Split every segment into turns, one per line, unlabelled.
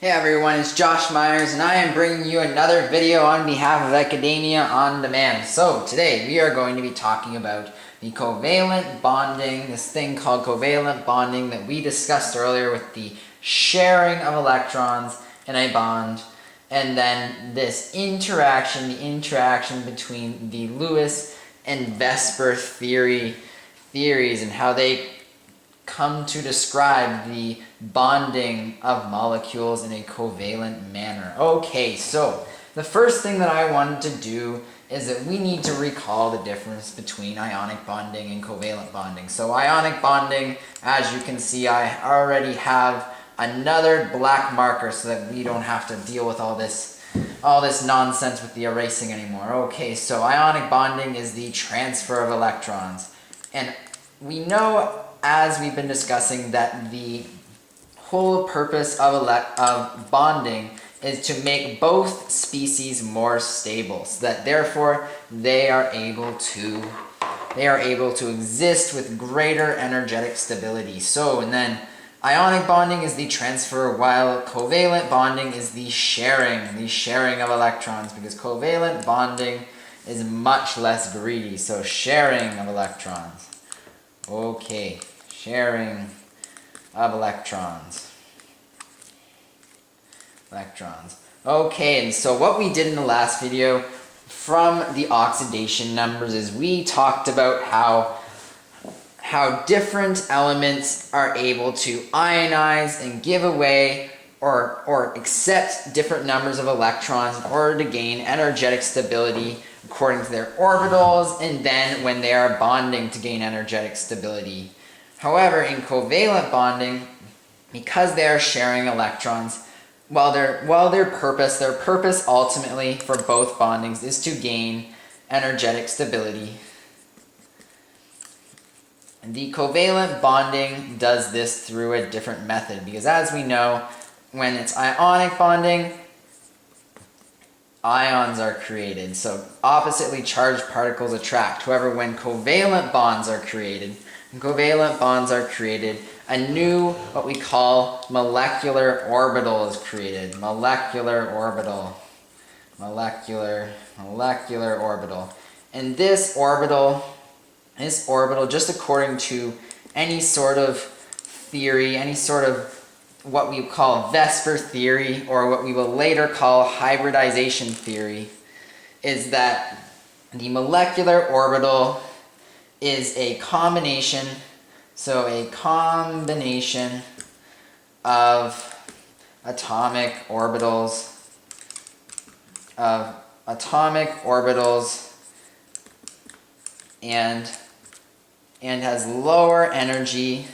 Hey everyone, it's Josh Myers and I am bringing you another video on behalf of Academia On Demand. So today we are going to be talking about the covalent bonding, this thing called covalent bonding that we discussed earlier with the sharing of electrons in a bond, and then this interaction, the interaction between the Lewis and Vesper theories and how they come to describe the bonding of molecules in a covalent manner. Okay, so the first thing that I wanted to do is that we need to recall the difference between ionic bonding and covalent bonding. So ionic bonding, as you can see, I already have another black marker so that we don't have to deal with all this nonsense with the erasing anymore. Okay, so ionic bonding is the transfer of electrons. And we know, as we've been discussing, that the whole purpose of bonding is to make both species more stable, so that therefore they are able to exist with greater energetic stability. So, and then ionic bonding is the transfer, while covalent bonding is the sharing of electrons, because covalent bonding is much less greedy. So sharing of electrons. Okay, sharing of electrons. Okay, and so what we did in the last video from the oxidation numbers is we talked about how different elements are able to ionize and give away or accept different numbers of electrons in order to gain energetic stability according to their orbitals, and then when they are bonding to gain energetic stability. However, in covalent bonding, because they are sharing electrons, their purpose ultimately for both bondings is to gain energetic stability. And the covalent bonding does this through a different method, because as we know, when it's ionic bonding, ions are created, so oppositely charged particles attract. However, when covalent bonds are created, a new, what we call molecular orbital is created. Molecular orbital. And this orbital, just according to any sort of theory, any sort of what we call Vesper theory, or what we will later call hybridization theory, is that the molecular orbital is a combination, of atomic orbitals, and has lower energy,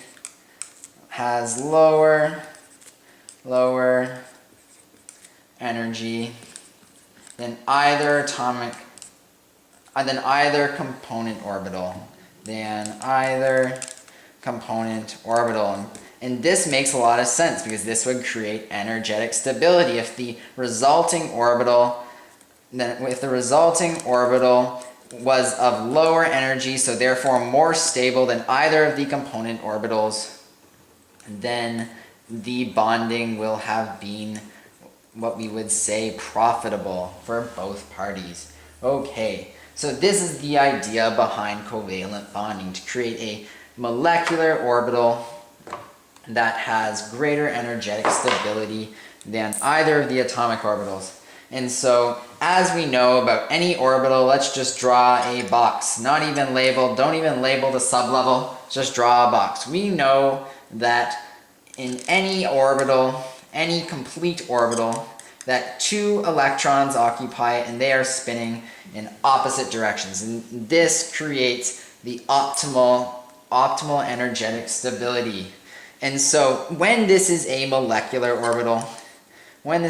than either component orbital. And this makes a lot of sense, because this would create energetic stability if the resulting orbital was of lower energy, so therefore more stable than either of the component orbitals. Then the bonding will have been what we would say profitable for both parties. Okay, so this is the idea behind covalent bonding, to create a molecular orbital that has greater energetic stability than either of the atomic orbitals. And so, as we know about any orbital, let's just draw a box. Not even labeled, don't even label the sublevel, just draw a box. We know that in any orbital, any complete orbital, that two electrons occupy it and they are spinning in opposite directions. And this creates the optimal energetic stability. And so when this is a molecular orbital, one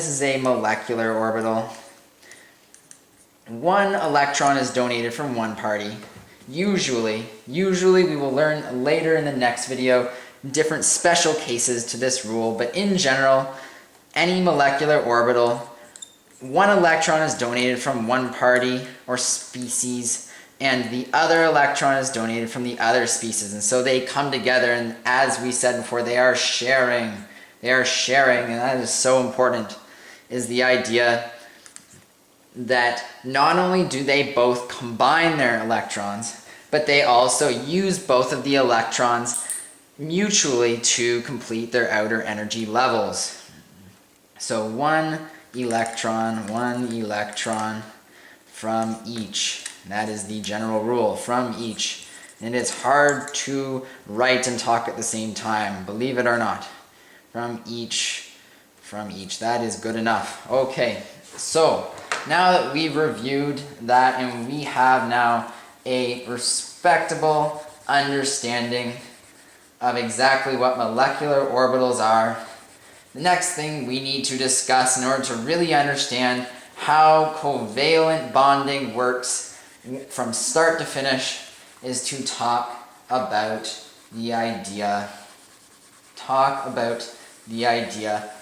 electron is donated from one party. Usually we will learn later in the next video different special cases to this rule, but in general, any molecular orbital, one electron is donated from one party or species, and the other electron is donated from the other species. And so they come together, and as we said before, they are sharing They are sharing, and that is so important, is the idea that not only do they both combine their electrons, but they also use both of the electrons mutually to complete their outer energy levels. So one electron from each. That is the general rule, from each. And it's hard to write and talk at the same time, believe it or not. From each. That is good enough. Okay, so now that we've reviewed that and we have now a respectable understanding of exactly what molecular orbitals are, the next thing we need to discuss in order to really understand how covalent bonding works from start to finish is to talk about the idea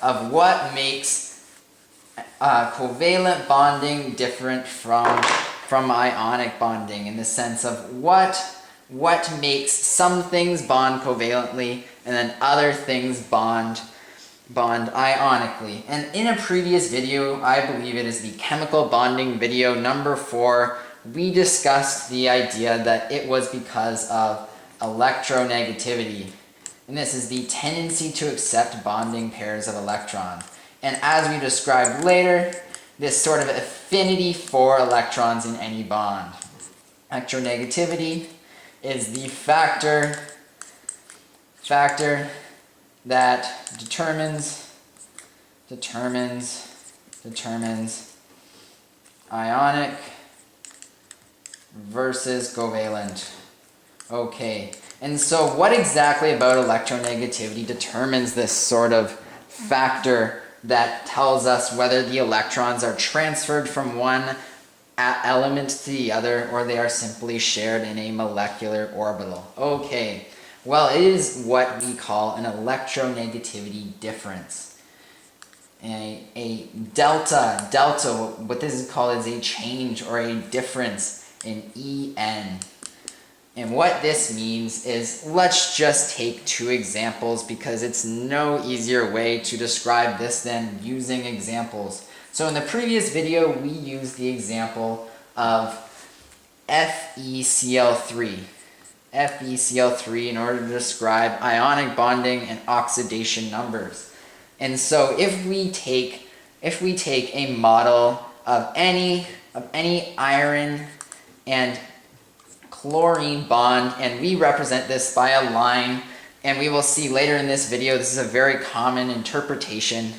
of what makes covalent bonding different from ionic bonding, in the sense of what makes some things bond covalently and then other things bond ionically. And in a previous video, I believe it is the chemical bonding video number 4, we discussed the idea that it was because of electronegativity. And this is the tendency to accept bonding pairs of electrons. And as we described later, this sort of affinity for electrons in any bond. Electronegativity is the factor that determines ionic versus covalent. Okay, and so what exactly about electronegativity determines this sort of factor that tells us whether the electrons are transferred from one element to the other, or they are simply shared in a molecular orbital? Okay, well, it is what we call an electronegativity difference. A delta, what this is called is a change or a difference in En. And what this means is, let's just take 2 examples because it's no easier way to describe this than using examples. So in the previous video, we used the example of FeCl3 in order to describe ionic bonding and oxidation numbers. And so if we take a model of any iron and chlorine bond, and we represent this by a line, and we will see later in this video, this is a very common interpretation.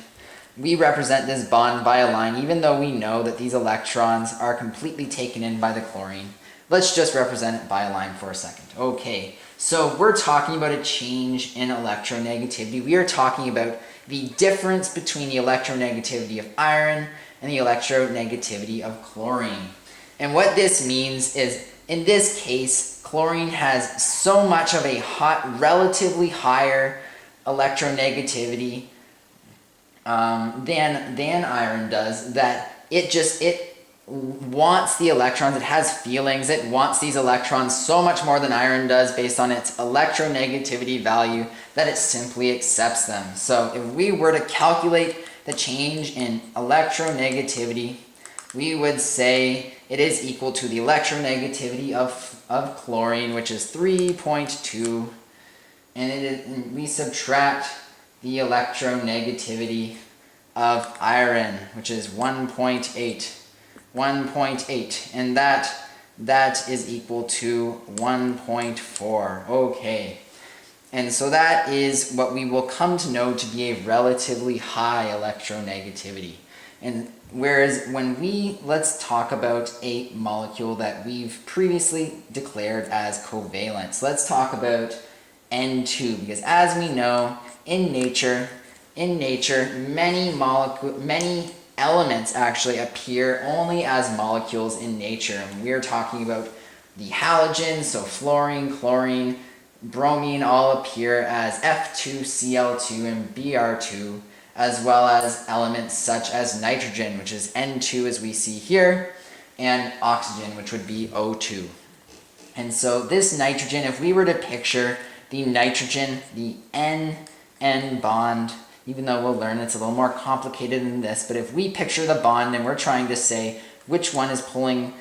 We represent this bond by a line, even though we know that these electrons are completely taken in by the chlorine. Let's just represent it by a line for a second. Okay, so we're talking about a change in electronegativity. We are talking about the difference between the electronegativity of iron and the electronegativity of chlorine. And what this means is, in this case, chlorine has so much of a relatively higher electronegativity than iron does, that it wants the electrons, it has feelings, it wants these electrons so much more than iron does based on its electronegativity value that it simply accepts them. So if we were to calculate the change in electronegativity, we would say it is equal to the electronegativity of chlorine, which is 3.2, and we subtract the electronegativity of iron, which is 1.8, and that is equal to 1.4. Okay, and so that is what we will come to know to be a relatively high electronegativity. And whereas let's talk about a molecule that we've previously declared as covalent. So let's talk about N2, because as we know, in nature, many elements actually appear only as molecules in nature. And we are talking about the halogens, so fluorine, chlorine, bromine all appear as F2Cl2 and Br2, as well as elements such as nitrogen, which is N2 as we see here, and oxygen, which would be O2. And so this nitrogen, if we were to picture the nitrogen, the N bond, even though we'll learn it's a little more complicated than this. But if we picture the bond and we're trying to say which one is pulling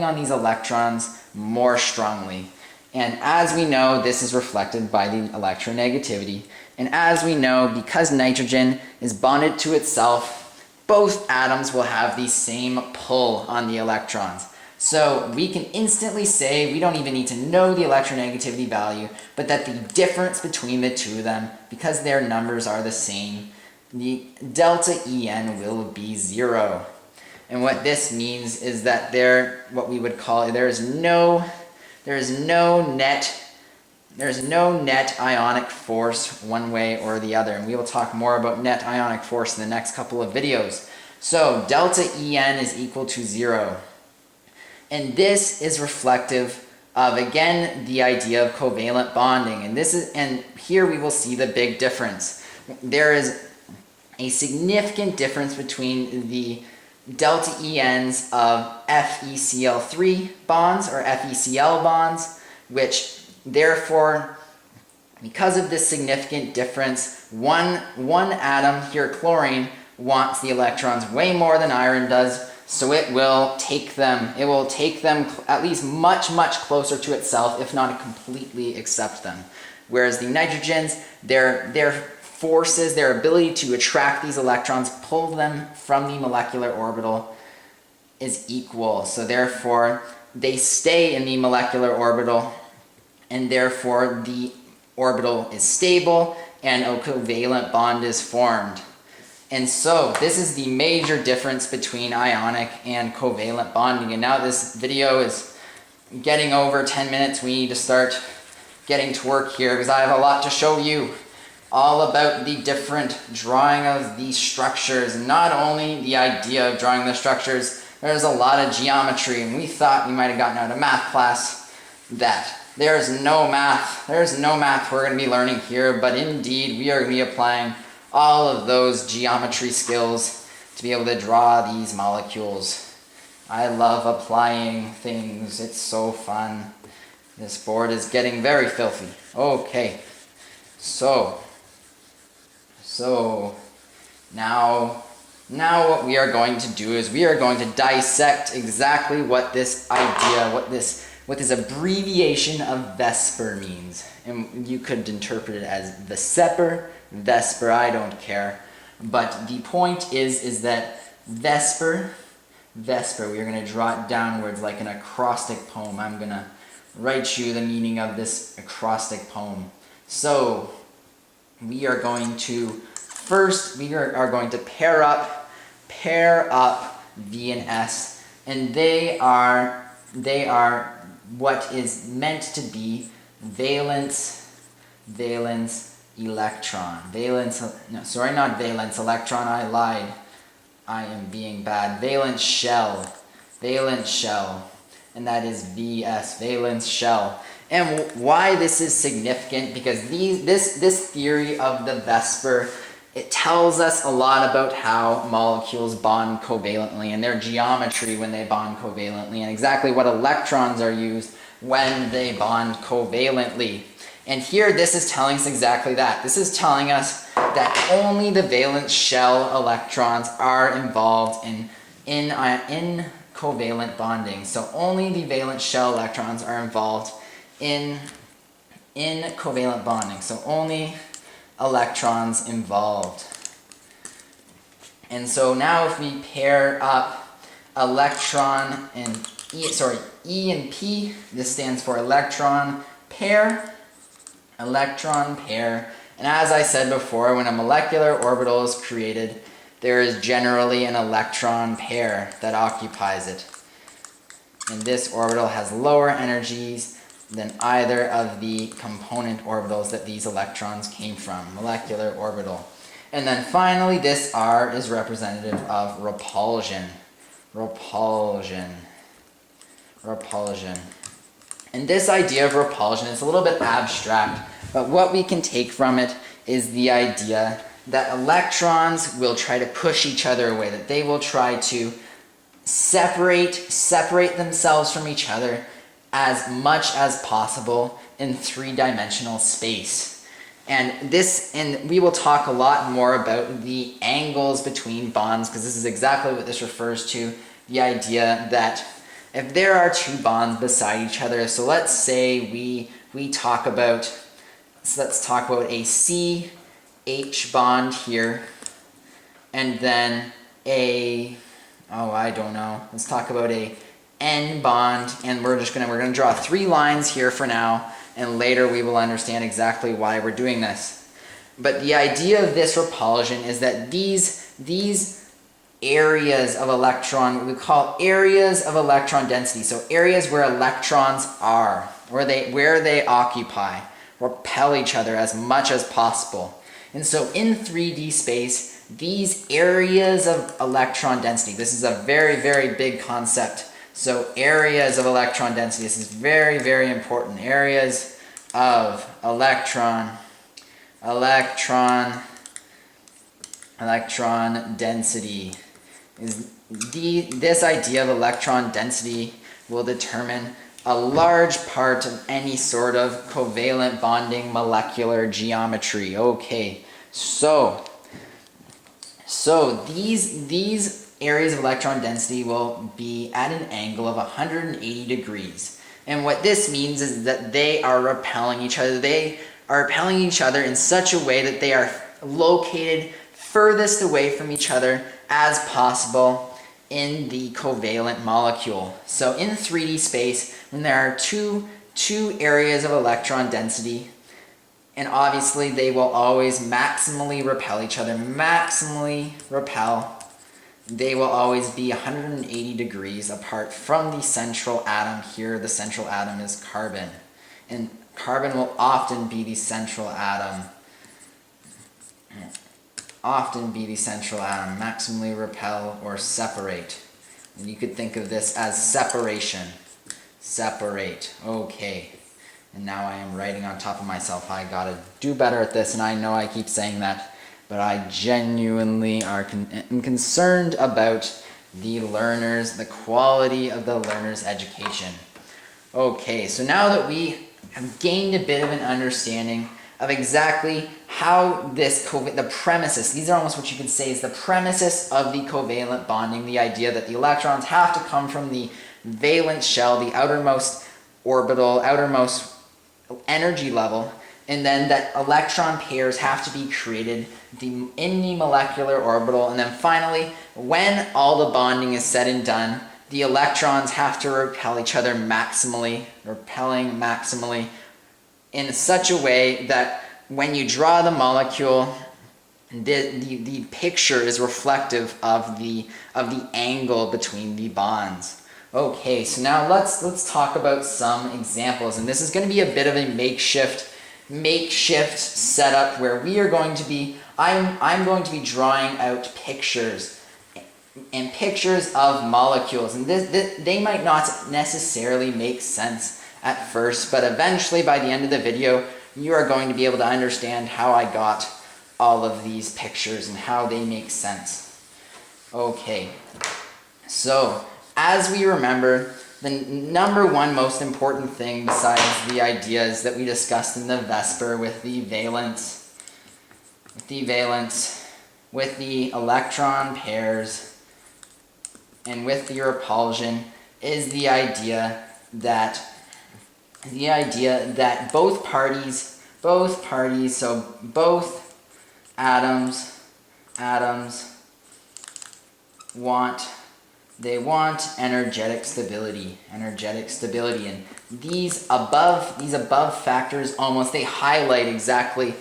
on these electrons more strongly. And as we know, this is reflected by the electronegativity. And as we know, because nitrogen is bonded to itself, both atoms will have the same pull on the electrons. So we can instantly say, we don't even need to know the electronegativity value, but that the difference between the two of them, because their numbers are the same, the delta En will be 0. And what this means is that what we would call, there is no net ionic force one way or the other. And we will talk more about net ionic force in the next couple of videos. So delta En is equal to 0. And this is reflective of, again, the idea of covalent bonding. And here we will see the big difference. There is a significant difference between the delta ENs of FeCl3 bonds or FeCl bonds, which therefore, because of this significant difference, one atom here, chlorine, wants the electrons way more than iron does, so it will take them at least much closer to itself, if not completely accept them. Whereas the nitrogens, their forces, their ability to attract these electrons, pull them from the molecular orbital, is equal. So therefore, they stay in the molecular orbital, and therefore the orbital is stable and a covalent bond is formed. And so this is the major difference between ionic and covalent bonding. And now this video is getting over 10 minutes. We need to start getting to work here because I have a lot to show you all about the different drawing of these structures. And not only the idea of drawing the structures, there's a lot of geometry. And we thought we might have gotten out of math class that there's no math we're going to be learning here, but indeed we are going to be applying all of those geometry skills to be able to draw these molecules. I love applying things. It's so fun. This board is getting very filthy. Okay, so now what we are going to do is we are going to dissect exactly what this idea, what this abbreviation of VSEPR means. And you could interpret it as VSEPR, VSEPR, I don't care. But the point is that VSEPR, we are going to draw it downwards like an acrostic poem. I'm going to write you the meaning of this acrostic poem. So we are going to pair up V and S, and they are what is meant to be valence electron. Not valence electron, I lied. I am being bad. Valence shell. And that is VS, valence shell. And why this is significant, because this theory of the VSEPR, it tells us a lot about how molecules bond covalently and their geometry when they bond covalently, and exactly what electrons are used when they bond covalently. And here this is telling us exactly that. This is telling us that only the valence shell electrons are involved in covalent bonding. So only the valence shell electrons are involved in covalent bonding. So only electrons involved. And so now if we pair up electron and E and P, this stands for electron pair. And as I said before, when a molecular orbital is created, there is generally an electron pair that occupies it. And this orbital has lower energies than either of the component orbitals that these electrons came from, molecular orbital. And then finally, this R is representative of repulsion. And this idea of repulsion is a little bit abstract, but what we can take from it is the idea that electrons will try to push each other away, that they will try to separate themselves from each other as much as possible in three-dimensional space. And we will talk a lot more about the angles between bonds, because this is exactly what this refers to, the idea that if there are two bonds beside each other, so let's say we talk about, so let's talk about a CH bond here, and then I don't know, let's talk about a N bond, and we're gonna draw 3 lines here for now, and later we will understand exactly why we're doing this. But the idea of this repulsion is that these areas of electron, we call areas of electron density, so areas where electrons are, where they occupy, repel each other as much as possible. And so in 3D space, these areas of electron density, this is a very, very big concept. So areas of electron density, this is very, very important. Areas of electron density is this idea of electron density will determine a large part of any sort of covalent bonding molecular geometry. Okay, so these areas of electron density will be at an angle of 180 degrees. And what this means is that they are repelling each other. They are repelling each other in such a way that they are located furthest away from each other as possible in the covalent molecule. So in 3D space, when there are two areas of electron density, and obviously they will always maximally repel each other, they will always be 180 degrees apart from the central atom. Here the central atom is carbon, and carbon will often be the central atom, maximally repel or separate. And you could think of this as separation. Separate. Okay. And now I am writing on top of myself. I gotta do better at this, and I know I keep saying that, but I genuinely am concerned about the learners, the quality of the learner's education. Okay, so now that we have gained a bit of an understanding of exactly how the premises, these are almost what you could say is the premises of the covalent bonding, the idea that the electrons have to come from the valence shell, the outermost orbital, outermost energy level, and then that electron pairs have to be created in the molecular orbital, and then finally, when all the bonding is said and done, the electrons have to repel each other maximally, in such a way that when you draw the molecule, the picture is reflective of the angle between the bonds. Okay, so now let's talk about some examples, and this is going to be a bit of a makeshift setup where we are going to be, I'm going to be drawing out pictures of molecules, and they might not necessarily make sense at first, but eventually by the end of the video you are going to be able to understand how I got all of these pictures and how they make sense. Okay, so as we remember, the number one most important thing besides the ideas that we discussed in the Vesper with the valence, with the electron pairs, and with the repulsion is the idea that both parties, so both atoms want energetic stability, and these above factors almost, they highlight exactly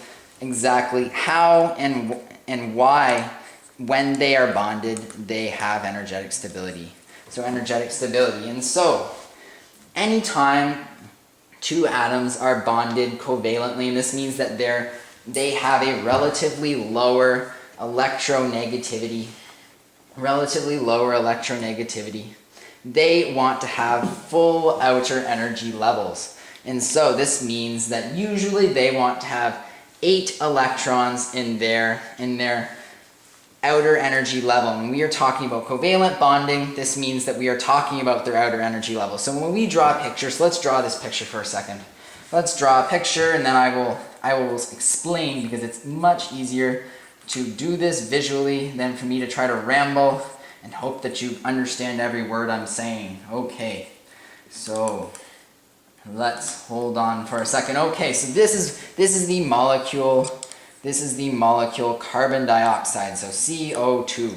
how and why when they are bonded they have energetic stability. So energetic stability, and so anytime two atoms are bonded covalently, and this means that they have a relatively lower electronegativity, they want to have full outer energy levels. And so this means that usually they want to have 8 electrons in their outer energy level. When we are talking about covalent bonding, this means that we are talking about their outer energy level. So when we draw a picture, so let's draw this picture for a second. Let's draw a picture, and then I will I will explain because it's much easier to do this visually than for me to try to ramble and hope that you understand every word I'm saying. Okay, so let's hold on for a second. Okay, so this is the molecule. This is the molecule carbon dioxide, so CO2.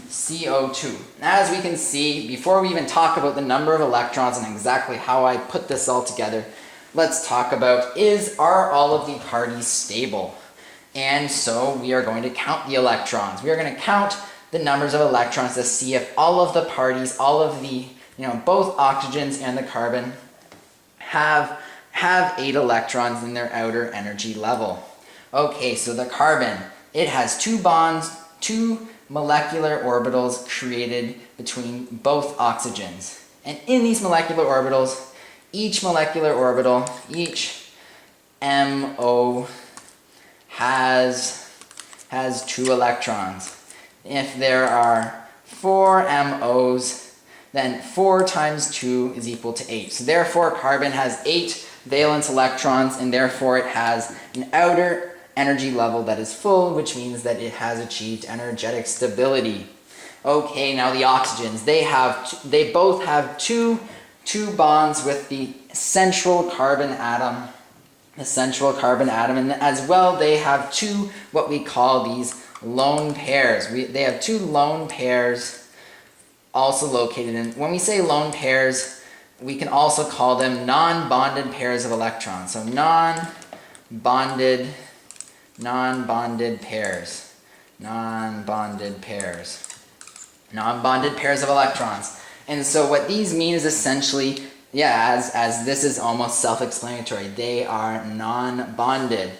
CO2. As we can see, before we even talk about the number of electrons and exactly how I put this all together, let's talk about are all of the parties stable? And so we are going to count the electrons. We are going to count the numbers of electrons to see if all of the parties, all of the, both oxygens and the carbon have 8 electrons in their outer energy level. Okay, so the carbon, it has 2 bonds, 2 molecular orbitals created between both oxygens. And in these molecular orbitals, each molecular orbital, each MO has 2 electrons. If there are 4 MOs, then 4 times 2 is equal to 8. So therefore, carbon has 8 valence electrons, and therefore it has an outer energy level that is full, which means that it has achieved energetic stability. Okay, now the oxygens, they both have two bonds with the central carbon atom. And as well they have 2 what we call these lone pairs. They have 2 lone pairs also located in. When we say lone pairs, we can also call them non-bonded pairs of electrons. So non-bonded pairs of electrons. And so what these mean is essentially, as this is almost self-explanatory, they are non-bonded.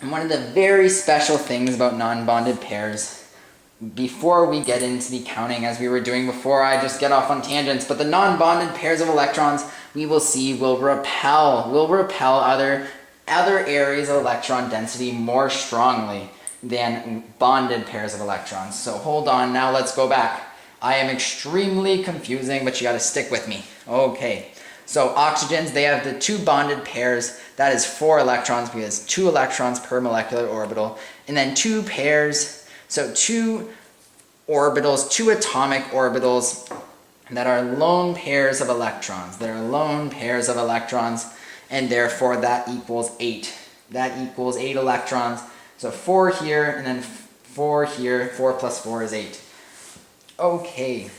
And one of the very special things about non-bonded pairs, before we get into the counting as we were doing before, I just get off on tangents, but the non-bonded pairs of electrons we will see will repel other areas of electron density more strongly than bonded pairs of electrons. So hold on, now let's go back. I am extremely confusing, but you got to stick with me. Okay, so oxygens, they have the 2 bonded pairs. That is 4 electrons because 2 electrons per molecular orbital. And then 2 pairs, so 2 orbitals, 2 atomic orbitals that are lone pairs of electrons. And therefore that equals 8. That equals 8 electrons. So 4 here, and then 4 here. 4 plus 4 is 8. Okay,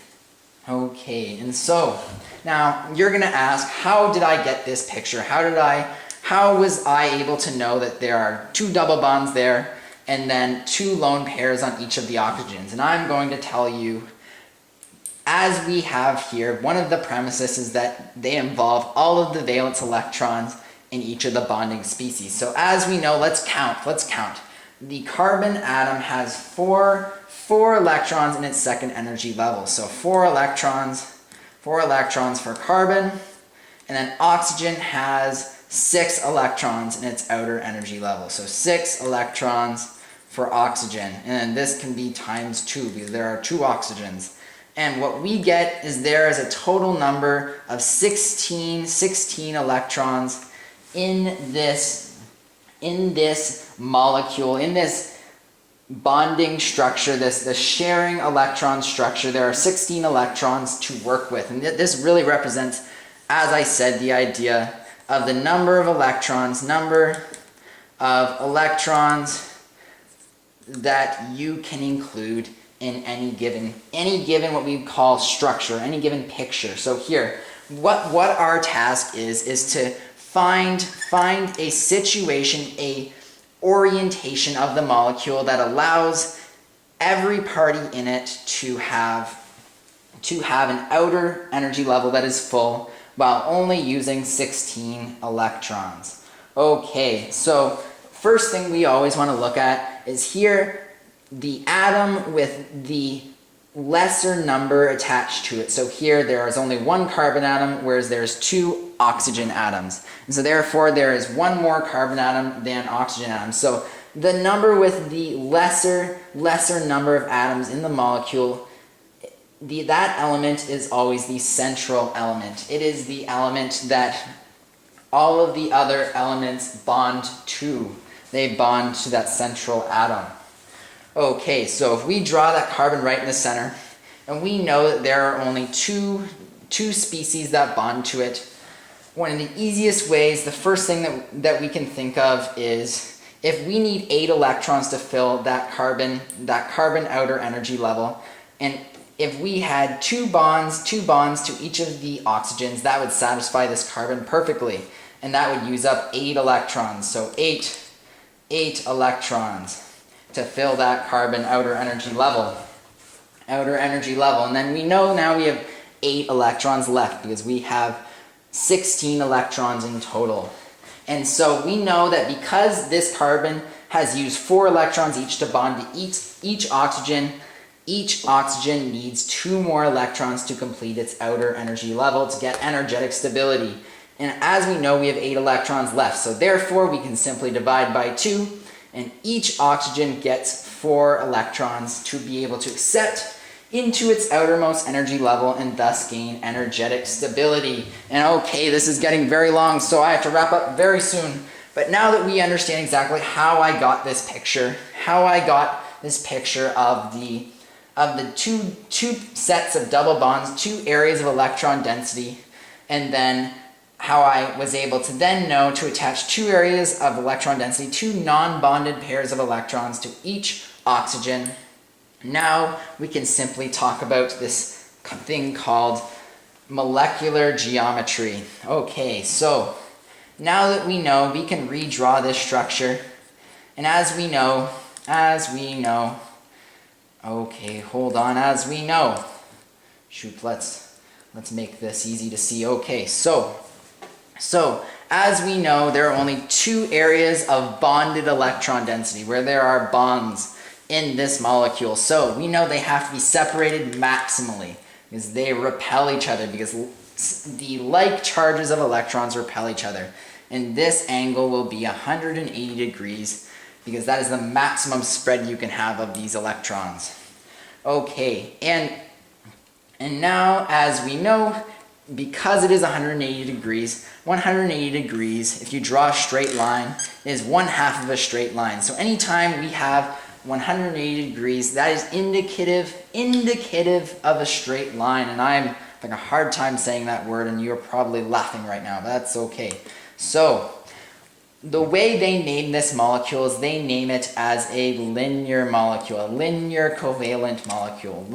and so now you're going to ask, how did I get this picture? How was I able to know that there are 2 double bonds there and then 2 lone pairs on each of the oxygens? And I'm going to tell you, as we have here, one of the premises is that they involve all of the valence electrons in each of the bonding species. So as we know, let's count. The carbon atom has 4 electrons in its second energy level. So 4 electrons for carbon, and then oxygen has 6 electrons in its outer energy level. So 6 electrons for oxygen, and this can be times 2 because there are 2 oxygens. And what we get is there is a total number of 16 electrons in this molecule, in this bonding structure, the sharing electron structure. There are 16 electrons to work with. And this really represents, as I said, the idea of the number of electrons that you can include in any given what we call structure, any given picture. So here, what our task is to find a situation, a orientation of the molecule that allows every party in it to have an outer energy level that is full while only using 16 electrons. Okay, so first thing we always want to look at is here the atom with the lesser number attached to it. So here there is only 1 carbon atom, whereas there's 2 oxygen atoms. And so therefore there is 1 more carbon atom than oxygen atoms. So the number with the lesser number of atoms in the molecule, that element is always the central element. It is the element that all of the other elements bond to. They bond to that central atom. Okay, so if we draw that carbon right in the center, and we know that there are only two species that bond to it, one of the easiest ways, the first thing that we can think of is if we need 8 electrons to fill that carbon outer energy level, and if we had two bonds to each of the oxygens, that would satisfy this carbon perfectly, and that would use up 8 electrons. So 8 electrons to fill that carbon outer energy level. And then we know now we have 8 electrons left because we have 16 electrons in total. And so we know that because this carbon has used 4 electrons each to bond to each oxygen needs 2 more electrons to complete its outer energy level to get energetic stability. And as we know, we have 8 electrons left. So therefore, we can simply divide by 2, and each oxygen gets 4 electrons to be able to accept into its outermost energy level and thus gain energetic stability. And okay, this is getting very long, so I have to wrap up very soon. But now that we understand exactly how I got this picture, of the two sets of double bonds, 2 areas of electron density, and then how I was able to then know to attach 2 areas of electron density, 2 non-bonded pairs of electrons to each oxygen. Now we can simply talk about this thing called molecular geometry. Okay, so now that we know, we can redraw this structure. And as we know, okay, hold on, as we know, shoot, let's make this easy to see. Okay, so as we know, there are only 2 areas of bonded electron density where there are bonds in this molecule. So we know they have to be separated maximally because they repel each other, because the like charges of electrons repel each other. And this angle will be 180 degrees because that is the maximum spread you can have of these electrons. Okay, and now as we know, because it is 180 degrees, if you draw a straight line, is 1/2 of a straight line. So anytime we have 180 degrees, that is indicative of a straight line. And I'm having a hard time saying that word, and you're probably laughing right now, but that's okay. So the way they name this molecule is they name it as a linear molecule, a linear covalent molecule,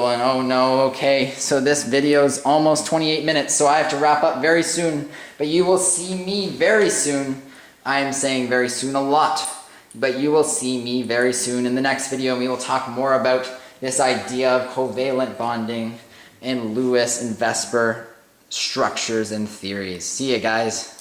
and oh no, okay, so this video is almost 28 minutes, so I have to wrap up very soon, but you will see me very soon. I am saying very soon a lot, but you will see me very soon in the next video, and we will talk more about this idea of covalent bonding and Lewis and Vesper structures and theories. See you guys.